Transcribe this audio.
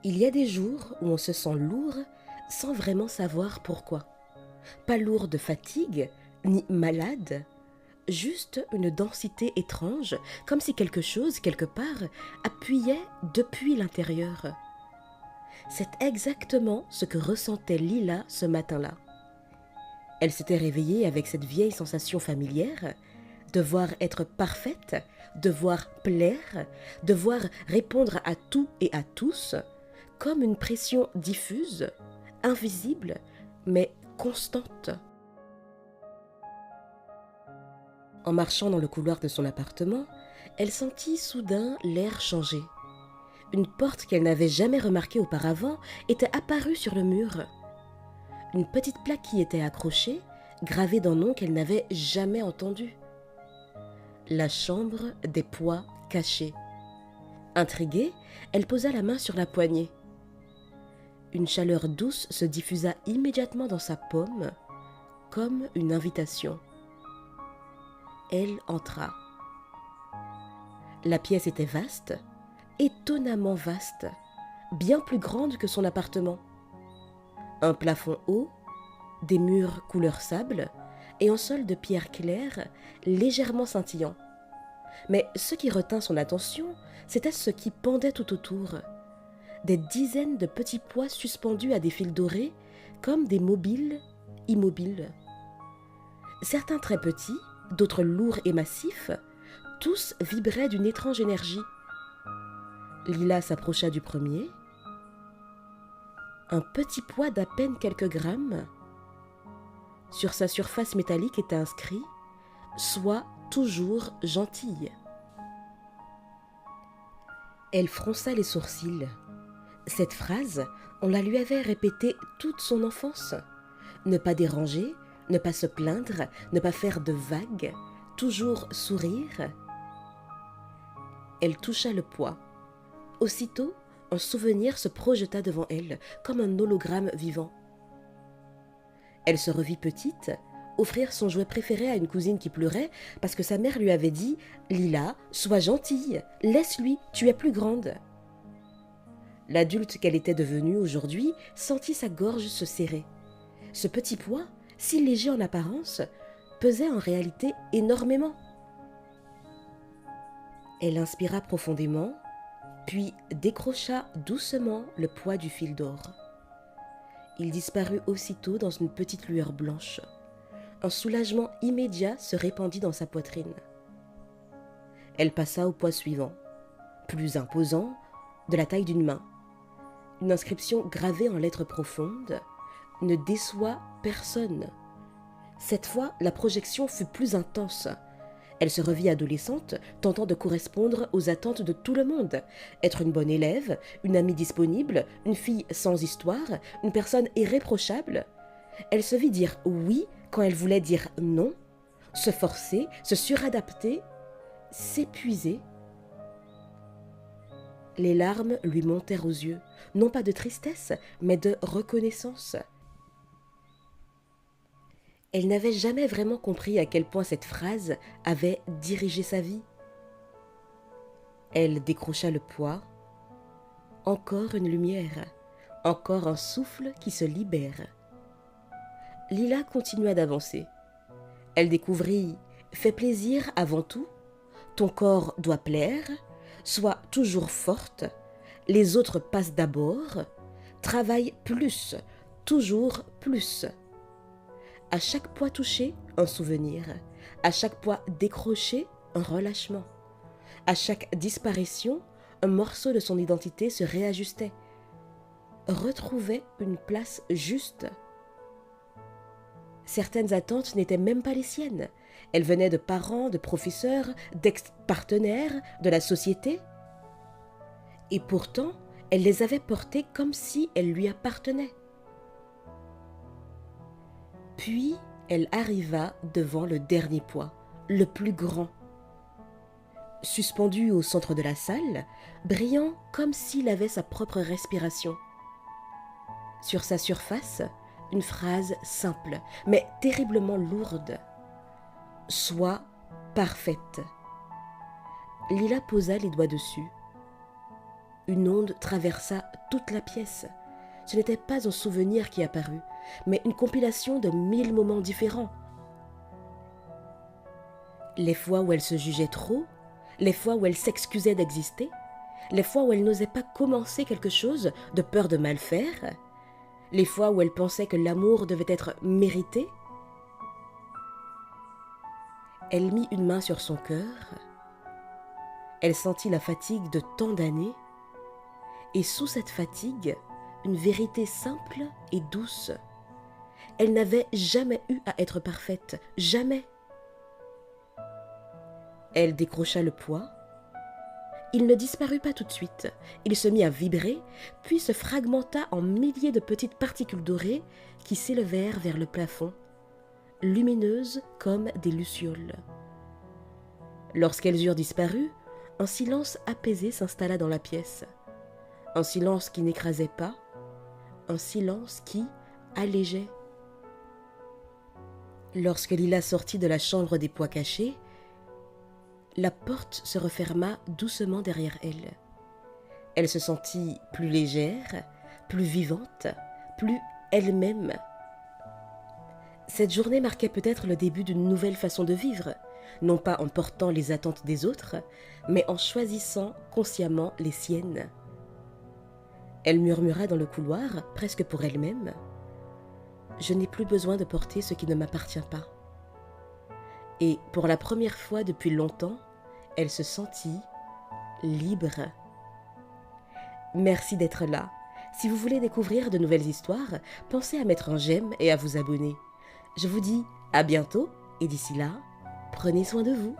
Il y a des jours où on se sent lourd sans vraiment savoir pourquoi. Pas lourd de fatigue, ni malade, juste une densité étrange, comme si quelque chose, quelque part, appuyait depuis l'intérieur. C'est exactement ce que ressentait Lila ce matin-là. Elle s'était réveillée avec cette vieille sensation familière, devoir être parfaite, devoir plaire, devoir répondre à tout et à tous, comme une pression diffuse, invisible, mais constante. En marchant dans le couloir de son appartement, elle sentit soudain l'air changer. Une porte qu'elle n'avait jamais remarquée auparavant était apparue sur le mur. Une petite plaque qui était accrochée, gravée d'un nom qu'elle n'avait jamais entendu. La chambre des pois cachés. Intriguée, elle posa la main sur la poignée. Une chaleur douce se diffusa immédiatement dans sa paume, comme une invitation. Elle entra. La pièce était vaste, étonnamment vaste, bien plus grande que son appartement. Un plafond haut, des murs couleur sable et un sol de pierre claire légèrement scintillant. Mais ce qui retint son attention, c'était ce qui pendait tout autour. Des dizaines de petits pois suspendus à des fils dorés, comme des mobiles immobiles. Certains très petits, d'autres lourds et massifs, tous vibraient d'une étrange énergie. Lila s'approcha du premier. Un petit pois d'à peine quelques grammes. Sur sa surface métallique était inscrit « Sois toujours gentille ». Elle fronça les sourcils. Cette phrase, on la lui avait répétée toute son enfance. Ne pas déranger, ne pas se plaindre, ne pas faire de vagues, toujours sourire. Elle toucha le pois. Aussitôt, un souvenir se projeta devant elle, comme un hologramme vivant. Elle se revit petite, offrir son jouet préféré à une cousine qui pleurait parce que sa mère lui avait dit « Lila, sois gentille, laisse-lui, tu es plus grande ». L'adulte qu'elle était devenue aujourd'hui sentit sa gorge se serrer. Ce petit pois, si léger en apparence, pesait en réalité énormément. Elle inspira profondément, puis décrocha doucement le poids du fil d'or. Il disparut aussitôt dans une petite lueur blanche. Un soulagement immédiat se répandit dans sa poitrine. Elle passa au poids suivant, plus imposant, de la taille d'une main. Une inscription gravée en lettres profondes « Ne déçois personne ». Cette fois, la projection fut plus intense. Elle se revit adolescente, tentant de correspondre aux attentes de tout le monde. Être une bonne élève, une amie disponible, une fille sans histoire, une personne irréprochable. Elle se vit dire oui quand elle voulait dire non, se forcer, se suradapter, s'épuiser. Les larmes lui montèrent aux yeux, non pas de tristesse, mais de reconnaissance. Elle n'avait jamais vraiment compris à quel point cette phrase avait dirigé sa vie. Elle décrocha le poids. Encore une lumière, encore un souffle qui se libère. Lila continua d'avancer. Elle découvrit « Fais plaisir avant tout, ton corps doit plaire, sois toujours forte, les autres passent d'abord, travaille plus, toujours plus ». À chaque poids touché, un souvenir. À chaque poids décroché, un relâchement. À chaque disparition, un morceau de son identité se réajustait. Retrouvait une place juste. Certaines attentes n'étaient même pas les siennes. Elles venaient de parents, de professeurs, d'ex-partenaires, de la société. Et pourtant, elle les avait portées comme si elles lui appartenaient. Puis, elle arriva devant le dernier poids, le plus grand. Suspendu au centre de la salle, brillant comme s'il avait sa propre respiration. Sur sa surface, une phrase simple, mais terriblement lourde. « Sois parfaite ». Lila posa les doigts dessus. Une onde traversa toute la pièce. Ce n'était pas un souvenir qui apparut, mais une compilation de 1000 moments différents. Les fois où elle se jugeait trop, les fois où elle s'excusait d'exister, les fois où elle n'osait pas commencer quelque chose de peur de mal faire, les fois où elle pensait que l'amour devait être mérité. Elle mit une main sur son cœur, elle sentit la fatigue de tant d'années, et sous cette fatigue, une vérité simple et douce. Elle n'avait jamais eu à être parfaite, jamais. Elle décrocha le poids. Il ne disparut pas tout de suite. Il se mit à vibrer, puis se fragmenta en milliers de petites particules dorées qui s'élevèrent vers le plafond, lumineuses comme des lucioles. Lorsqu'elles eurent disparu, un silence apaisé s'installa dans la pièce. Un silence qui n'écrasait pas, un silence qui allégeait. Lorsque Lila sortit de la chambre des pois cachés, la porte se referma doucement derrière elle. Elle se sentit plus légère, plus vivante, plus elle-même. Cette journée marquait peut-être le début d'une nouvelle façon de vivre, non pas en portant les attentes des autres, mais en choisissant consciemment les siennes. Elle murmura dans le couloir, presque pour elle-même, « Je n'ai plus besoin de porter ce qui ne m'appartient pas. » Et pour la première fois depuis longtemps, elle se sentit libre. Merci d'être là. Si vous voulez découvrir de nouvelles histoires, pensez à mettre un j'aime et à vous abonner. Je vous dis à bientôt et d'ici là, prenez soin de vous.